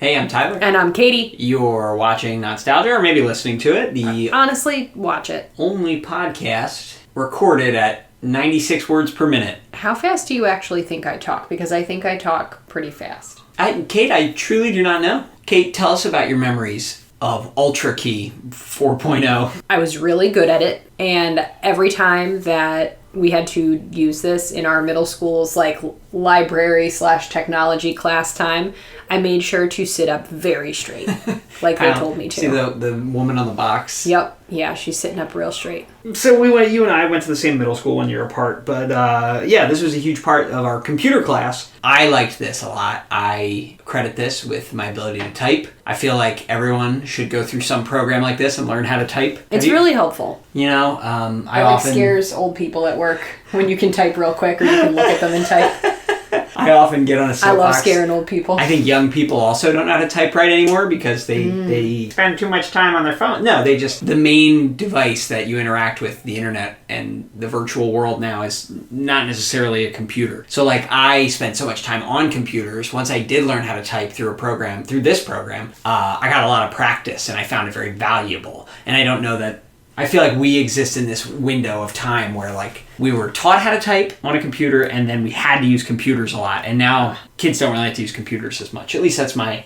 Hey, I'm Tyler. And I'm Katie. You're watching Not-Stalgia, or maybe listening to it. The Honestly, watch it. only podcast recorded at 96 words per minute. How fast do you actually think I talk? Because I think I talk pretty fast. Kate, I truly do not know. Kate, tell us about your memories of UltraKey 4.0. I was really good at it, and every time that we had to use this in our middle school's library/technology class time, I made sure to sit up very straight, like they told me to. See the woman on the box? Yep. Yeah, she's sitting up real straight. So you and I went to the same middle school 1 year apart, but this was a huge part of our computer class. I liked this a lot. I credit this with my ability to type. I feel like everyone should go through some program like this and learn how to type. It's really helpful. You know, I often scares old people at work when you can type real quick or you can look at them and type. I often get on a soapbox. I love scaring old people. I think young people also don't know how to type right anymore because they spend too much time on their phone. No, the main device that you interact with the internet and the virtual world now is not necessarily a computer. So I spent so much time on computers. Once I did learn how to type through this program, I got a lot of practice and I found it very valuable. And I don't know that I feel like we exist in this window of time where we were taught how to type on a computer and then we had to use computers a lot. And now kids don't really like to use computers as much. At least that's my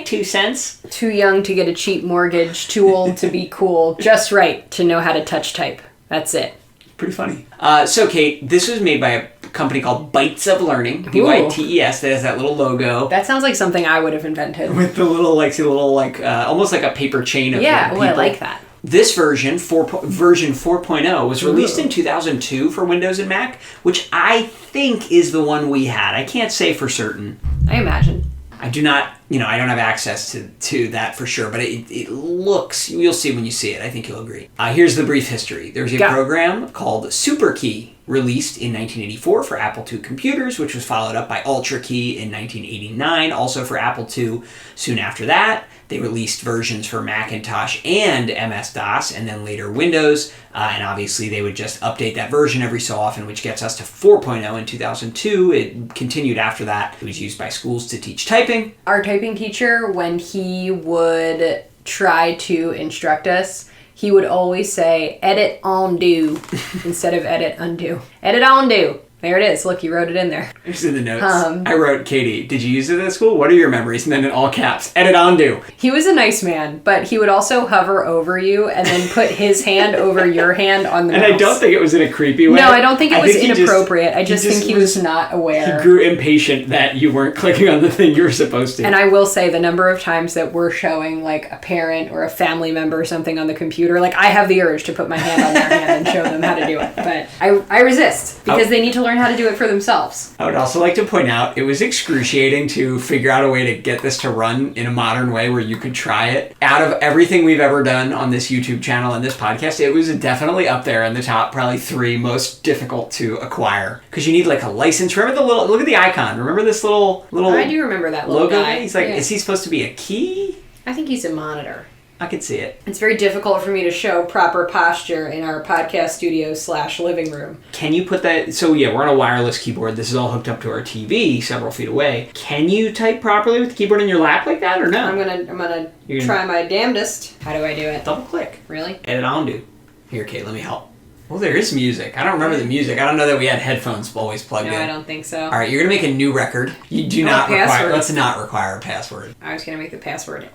2 cents. Too young to get a cheap mortgage, too old to be cool, just right to know how to touch type. That's it. Pretty funny. So Kate, this was made by a company called Bytes of Learning, BYTES, that has that little logo. That sounds like something I would have invented. With the little, almost like a paper chain of people. I like that. This version 4.0, was released in 2002 for Windows and Mac, which I think is the one we had. I can't say for certain. I imagine. I do not, I don't have access to that for sure, but it looks, you'll see when you see it. I think you'll agree. Here's the brief history. There's a program called UltraKey, released in 1984 for Apple II computers, which was followed up by UltraKey in 1989, also for Apple II. Soon after that, they released versions for Macintosh and MS-DOS, and then later Windows, and obviously they would just update that version every so often, which gets us to 4.0 in 2002. It continued after that. It was used by schools to teach typing. Our typing teacher, when he would try to instruct us, he would always say, edit undo, instead of edit undo. Edit undo. There it is. Look, you wrote it in there. It's in the notes. I wrote, Katie, did you use it at school? What are your memories? And then in all caps, edit undo. He was a nice man, but he would also hover over you and then put his hand over your hand on the mouse. And I don't think it was in a creepy way. No, I don't think it was inappropriate. I just think he was not aware. He grew impatient that you weren't clicking on the thing you were supposed to. And I will say the number of times that we're showing a parent or a family member or something on the computer, I have the urge to put my hand on their hand and show them how to do it. But I resist because they need to learn how to do it for themselves. I would also like to point out it was excruciating to figure out a way to get this to run in a modern way where you could try it. Out of everything we've ever done on this YouTube channel and this podcast, it was definitely up there in the top probably 3 most difficult to acquire because you need a license. Remember look at the icon. Remember this little I do remember that little logo guy. He's is he supposed to be a key? I think he's a monitor. I could see it. It's very difficult for me to show proper posture in our podcast studio / living room. Can you put that... So yeah, we're on a wireless keyboard. This is all hooked up to our TV several feet away. Can you type properly with the keyboard in your lap like that or no? I'm gonna try my damnedest. How do I do it? Double click. Really? Edit undo. Here, Kate, let me help. Well, there is music. I don't remember the music. I don't know that we had headphones always plugged in. No, I don't think so. All right, you're going to make a new record. You do not require... Let's not require a password. I was going to make the password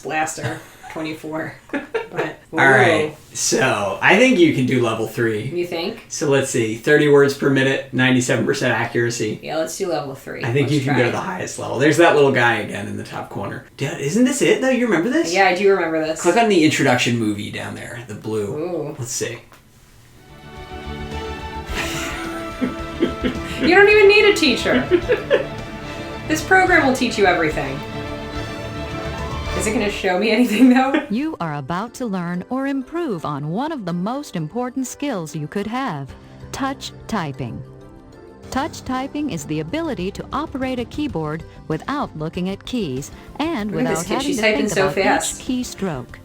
Blaster 24. But, all right, so I think you can do level 3. You think? So let's see, 30 words per minute, 97% accuracy. Yeah, let's do level 3. I think you can go to the highest level. There's that little guy again in the top corner. Dude, isn't this it though? You remember this? Yeah, I do remember this. Click on the introduction movie down there, the blue. Ooh. Let's see. You don't even need a teacher. This program will teach you everything. Is it going to show me anything, though? You are about to learn or improve on one of the most important skills you could have, touch typing. Touch typing is the ability to operate a keyboard without looking at keys and without having to think about each keystroke.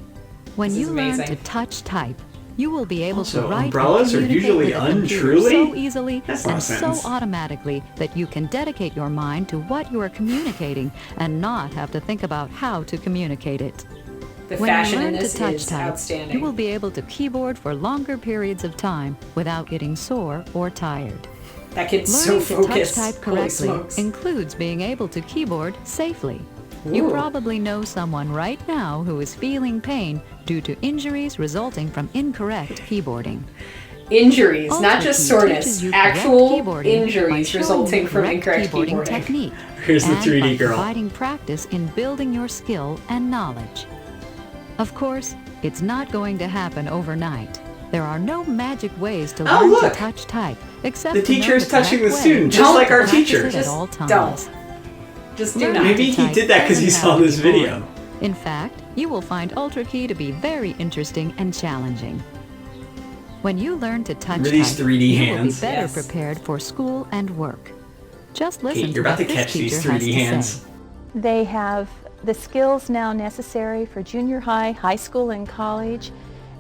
When you learn to touch type, You will be able Also, to write umbrellas and are communicate usually with a computer untruly? so easily That's not a and so sentence. automatically that you can dedicate your mind to what you are communicating and not have to think about how to communicate it. The When you fashion in learn to this touch is type, outstanding. you will be able to keyboard for longer periods of time without getting sore or tired. That kid's so Learning to touch focused. type Holy correctly smokes. includes being able to keyboard safely. You Ooh. probably know someone right now who is feeling pain due to injuries resulting from incorrect keyboarding. Injuries, not UltraKey just soreness. teaches you correct Actual keyboarding by injuries showing resulting you from correct incorrect keyboarding. technique. Here's the and 3D by girl. providing practice in building your skill and knowledge. Of course, it's not going to happen overnight. There are no magic ways to Oh, learn look! to touch type, except The to know teacher is touching correct the way student, to just like our practice teacher. it at all times. Don't. Just do Learning not. to Maybe he type did that because he doesn't saw have to this be boring. video. In fact, you will find UltraKey to be very interesting and challenging. When you learn to touch Remember these type, 3D you hands? will be better Yes. prepared for school and work. Just listen Kate, to you're about what to this catch these teacher has 3D to hands. say. They have the skills now necessary for junior high, high school, and college,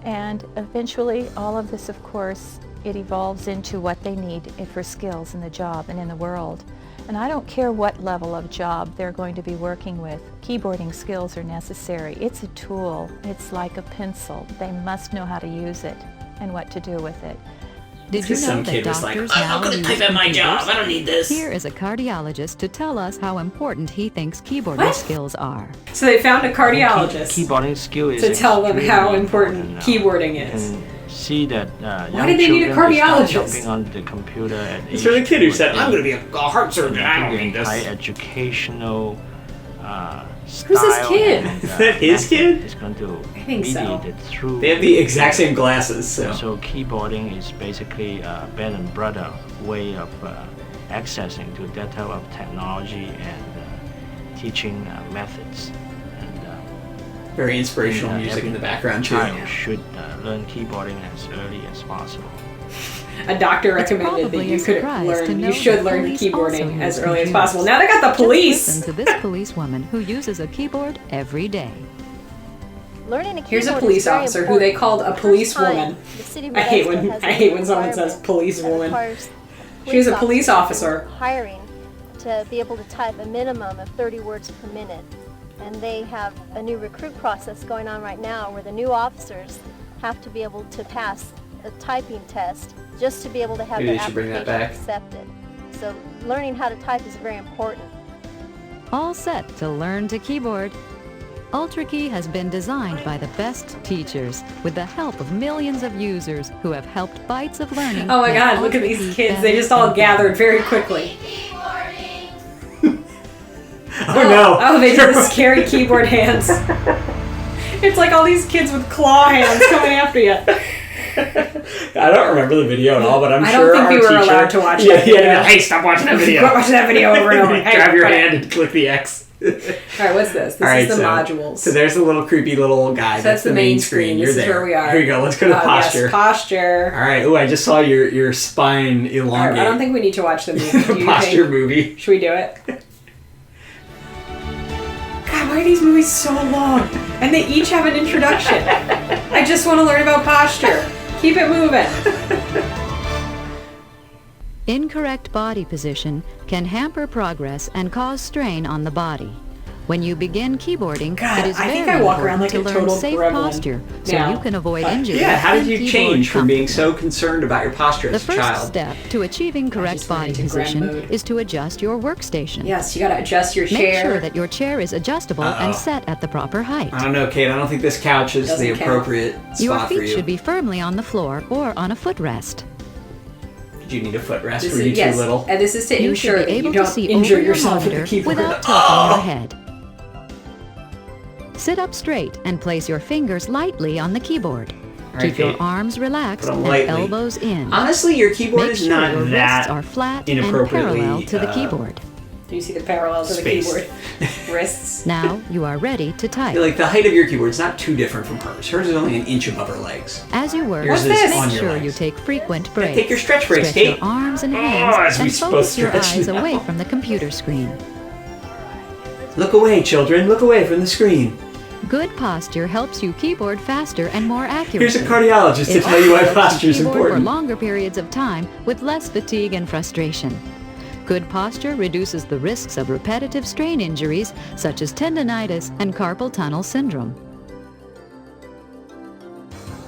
and eventually all of this, of course, it evolves into what they need for skills in the job and in the world. And I don't care what level of job they're going to be working with. Keyboarding skills are necessary. It's a tool. It's like a pencil. They must know how to use it and what to do with it. Did you know Some that kid was like, doctors I'm now not going use to type at my computers? job. I don't need this. Here is a cardiologist to tell us how important he thinks keyboarding What? skills are. So they found a cardiologist Keyboarding skill is to tell them how extremely important now. keyboarding You is. can see that Why did they need a cardiologist? jumping on the computer at It's for the kid who age said, I'm going to be a heart and surgeon. I don't need high this. educational Who's this style kid? and, Is that his kid? It's going to I think so. mediate it through. They have the exact same glasses, so. So keyboarding is basically a bread and butter way of accessing to that type of technology and teaching methods. And Very inspirational music every in the background, too. child should learn keyboarding as early as possible. A doctor It's recommended that probably you a could surprise to learn. know You should that learn police also keyboarding as use early as computers. possible. Now they got the Just police. listen to this policewoman who uses a keyboard every day. Learning a Here's a keyboard police is very officer who they important. called a The first policewoman. time, the city of I hate Modesto when has I a hate when someone says requirement that policewoman. requires She's a police police officer. hiring to be able to type a minimum of 30 words per minute. And they have a new recruit process going on right now where the new officers have to be able to pass a typing test just to be able to have Maybe their they should bring that application back. accepted. So learning how to type is very important. All set to learn to keyboard. UltraKey has been designed by the best teachers with the help of millions of users who have helped Bites of Learning. Oh my make god, look at these UltraKey kids. They better just all and gathered better. very quickly. Oh, no. Oh, they did the scary keyboard hands. It's like all these kids with claw hands coming after you. I don't remember the video at all, but I'm I sure don't think our we were teacher, allowed to watch yeah, that yeah, video. hey, stop watching that video. Watch that video over and over. Hey, Grab your cut it. hand and click the X. Alright, what's this? This All right, is the modules. So there's the little creepy little guy. So that's the main screen. You're This is there. where we are. Here you go. Let's go to posture. Yes, posture. All right. Oh, I just saw your spine Alright, elongate. I don't think we need to watch the movie. Do you posture think? movie. Should we do it? God, why are these movies so long? And they each have an introduction. I just want to learn about posture. Keep it moving. Incorrect body position can hamper progress and cause strain on the body. When you begin keyboarding, God, it is I very think I walk around important like to a learn total safe gremlin posture so now. you can avoid But- injury. Yeah. How did and you keyboard change from being comfortably. so concerned about your posture The as a first child? step to achieving correct just went body into grem position mode. is to adjust your workstation. Yes, you gotta adjust your Make chair. sure that your chair is adjustable Uh-oh. and set at the proper height. I don't know, Kate. I don't think this couch is Doesn't the count. appropriate Your spot for feet you. should be firmly on the floor or on a footrest. Did you need a footrest? This Were is, you yes, too little? and this is to You ensure should that be you able don't to see injure over your yourself with monitor the keyboard. without tilting your head. Sit up straight and place your fingers lightly on the keyboard. All right, Keep your Kate. arms relaxed Put 'em and lightly. elbows in. Honestly, your keyboard Make is sure not your that wrists are flat and inappropriately, parallel to the keyboard. Do you see the parallels of the spaced. keyboard? Wrists. Now you are ready to type. Like the height of your keyboard is not too different from hers. Hers is only an inch above her legs. As you work, Yours is make on your sure legs. you take frequent breaks. take your stretch breaks, Stretch Kate. your arms and as hands we and supposed focus to your stretch eyes now. away from the computer screen. Look away, children. Look away from the screen. Good posture helps you keyboard faster and more accurately. Here's a cardiologist to It tell you why also helps posture is keyboard important. for longer periods of time with less fatigue and frustration. Good posture reduces the risks of repetitive strain injuries such as tendinitis and carpal tunnel syndrome.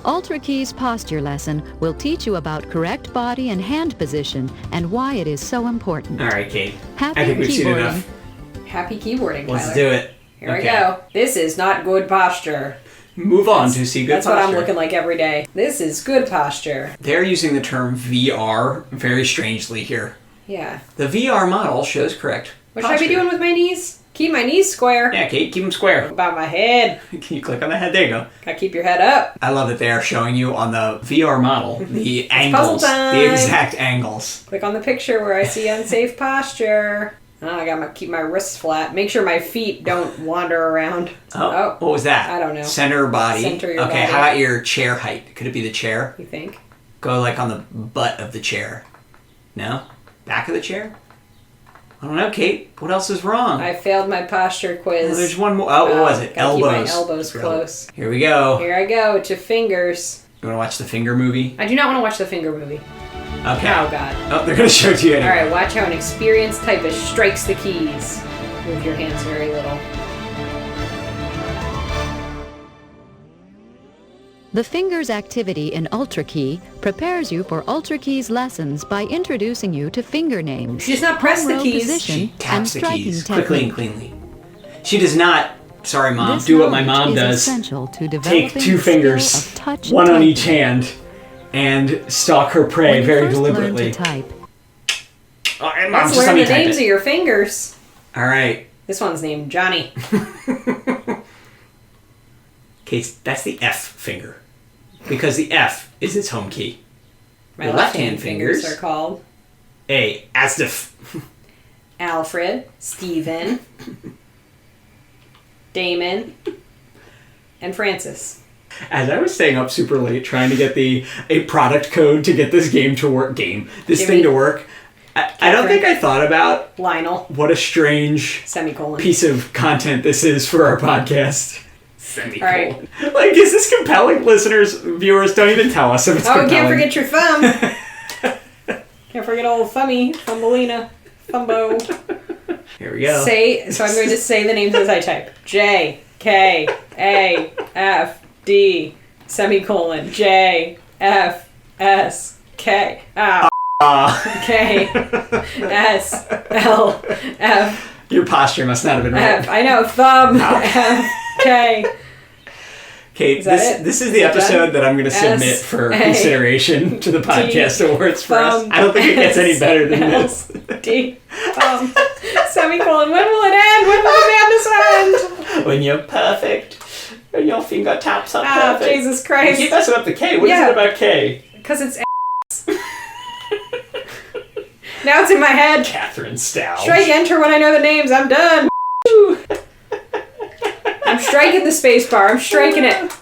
UltraKey's posture lesson will teach you about correct body and hand position and why it is so important. All right, Kate. Happy I think we've seen keyboarding. enough. Happy keyboarding, Tyler. Let's do it. Here we go. This is not good posture. Move on to see good That's posture. what I'm looking like every day. This is good posture. They're using the term VR very strangely here. Yeah. The VR model shows correct What should I posture. be doing with my knees? Keep my knees square. Yeah, Kate, keep them square. What about my head? Can you click on the head? There you go. Gotta keep your head up. I love that they are showing you on the VR model the angles, puzzle time. the exact angles. Click on the picture where I see unsafe posture. Oh, I gotta keep my wrists flat. Make sure my feet don't wander around. Oh, what was that? I don't know. Center body. Center your okay, body. how about your chair height? Could it be the chair? You think? Go like on the butt of the chair. No? Back of the chair? I don't know, Kate. What else is wrong? I failed my posture quiz. Oh, there's one more. Oh, what was it? Gotta keep Elbows. my elbows close. Here we go. Here I go to fingers. You want to watch the finger movie? I do not want to watch the finger movie. Okay. Oh, God. Oh, they're going to show it to you anyway. Alright, watch how an experienced typist strikes the keys. Move your hands very little. The finger's activity in UltraKey prepares you for UltraKey's lessons by introducing you to finger names. She does not press the row keys. position, She and taps the striking keys quickly and technique. cleanly. She does not, sorry Mom, This do what my knowledge mom is does. essential to Take developing 2 the skill fingers, of touch one on typing. each hand, and stalk her prey When you very first learn deliberately. to type, Oh, and Mom, Let's just let learn me the type names it. of your fingers. All right. This one's named Johnny. Okay, that's the F finger. Because the F is its home key. My The left-hand left-hand fingers fingers. are called A, Asdif. Alfred, Stephen, Damon, and Francis. As I was staying up super late trying to get a product code to get this game to work, this Jimmy. thing to work, I don't think I thought about Lionel, what a strange semicolon. piece of content this is for our podcast. Semicolon. All right. Like, is this compelling? Listeners, viewers, don't even tell us if it's Oh, compelling. can't forget your thumb. Can't forget old Thummy, Thumbelina, Thumbo. Here we go. So I'm going to say the names as I type. J, K, A, F, D, semicolon, J, F, S, K, K, S, L, F, Your posture must not have been right. F. I know, thumb, F, K. Kate, Is that it? this is the Is it episode done? that I'm going to submit S, for A, consideration to the podcast awards for us. thumb, I don't think it gets any S, better than L, this. D, semicolon. When will it end? When will the madness end? When you're perfect, and your finger taps are Ah, perfect. Jesus You Christ. keep messing up the K. What is Yeah. it about K? Because it's now it's in my head. Catherine Stalgia. Strike enter when I know the names. I'm done. I'm striking the space bar. I'm striking it.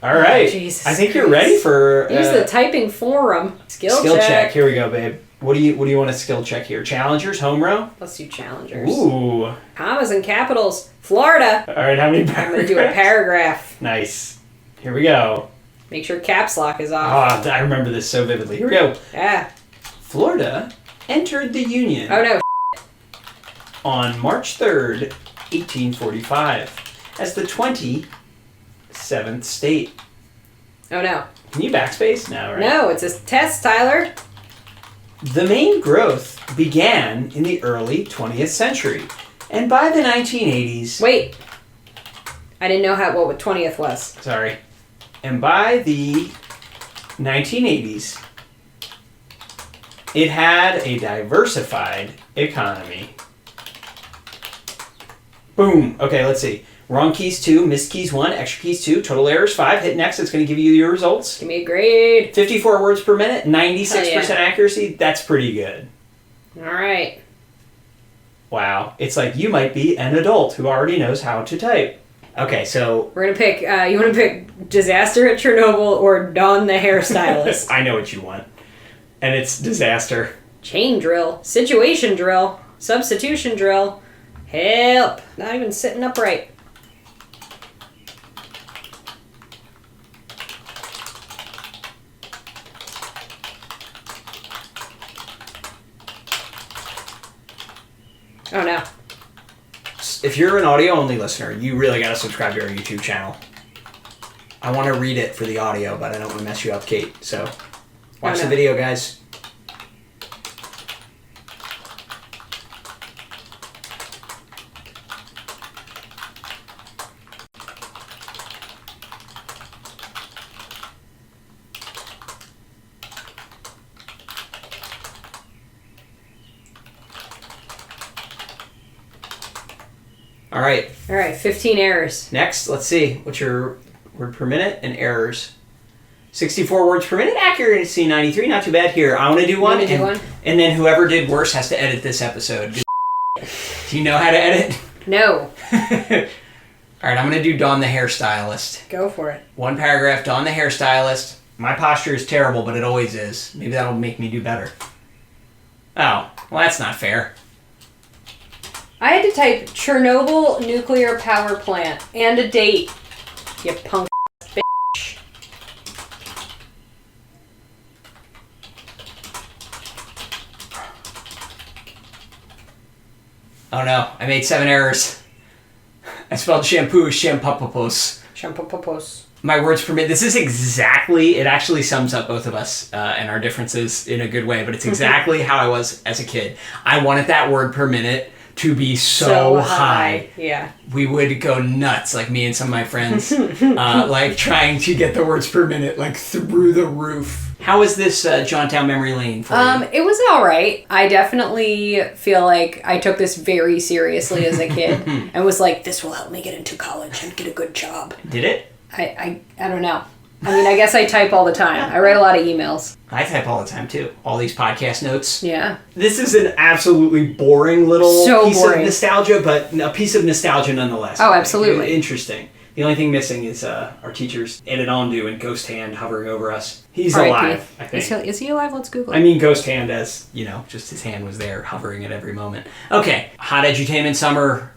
All right. Jesus I think you're Christ. ready for Use the typing forum. Skill check. Here we go, babe. What do you want to skill check here? Challengers, home row? Let's do challengers. Ooh. Commas and capitals. Florida. All right, how many I'm paragraphs? going to do a paragraph. Nice. Here we go. Make sure caps lock is off. Ah, I remember this so vividly. Here we go. Yeah. Florida entered the Union Oh no. on March 3rd, 1845, as the 27th state. Oh no. Can you backspace? No, right? No, it's a test, Tyler. The main growth began in the early 20th century, and by the 1980s... Wait. I didn't know what 20th was. Sorry. And by the 1980s, it had a diversified economy. Boom. Okay, let's see. Wrong keys 2, missed keys 1, extra keys 2, total errors 5. Hit next, it's going to give you your results. Give me a grade. 54 words per minute, 96% Hell yeah. accuracy. That's pretty good. All right. Wow. It's like you might be an adult who already knows how to type. Okay, so... We're going to pick, you want to pick Disaster at Chernobyl or Dawn the Hairstylist? I know what you want. And it's disaster. Chain drill. Situation drill. Substitution drill. Help. Not even sitting upright. Oh no. If you're an audio-only listener, you really got to subscribe to our YouTube channel. I want to read it for the audio, but I don't want to mess you up, Kate. So, watch the video, guys. All right. 15 errors. Next, let's see. What's your word per minute and errors? 64 words per minute. Accuracy 93. Not too bad here. I want to do one. And then whoever did worse has to edit this episode. Do you know how to edit? No. All right, I'm going to do Dawn the hairstylist. Go for it. One paragraph, Dawn the hairstylist. My posture is terrible, but it always is. Maybe that'll make me do better. Oh, well, that's not fair. I had to type Chernobyl nuclear power plant and a date. You punk bitch. Oh no, I made 7 errors. I spelled shampoo as shampapapos. Shampapapos. My words per minute. This is exactly, it actually sums up both of us and our differences in a good way, but it's exactly how I was as a kid. I wanted that word per minute to be so high. Yeah. We would go nuts, like me and some of my friends, like trying to get the words per minute like through the roof. How was this jaunt down memory lane for you? It was all right. I definitely feel like I took this very seriously as a kid and was like, this will help me get into college and get a good job. Did it? I don't know. I mean, I guess I type all the time. I write a lot of emails. I type all the time, too. All these podcast notes. Yeah. This is an absolutely boring little piece of nostalgia, but a piece of nostalgia nonetheless. Oh, absolutely. Interesting. The only thing missing is our teacher's Edutainment and Ghost Hand hovering over us. He's alive, I think. Is he alive? Let's Google it. I mean, Ghost Hand as, just his hand was there hovering at every moment. Okay. Hot Edutainment Summer.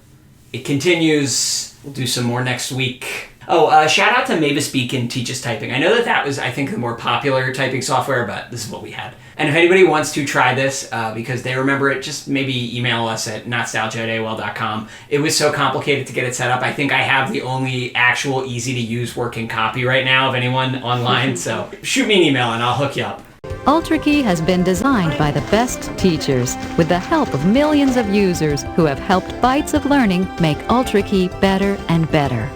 It continues. We'll do some more next week. Oh, shout out to Mavis Beacon Teaches Typing. I know that was, I think, the more popular typing software, but this is what we had. And if anybody wants to try this because they remember it, just maybe email us at Not-Stalgia@AOL.com. It was so complicated to get it set up. I think I have the only actual easy-to-use working copy right now of anyone online. So shoot me an email and I'll hook you up. UltraKey has been designed by the best teachers with the help of millions of users who have helped Bites of Learning make UltraKey better and better.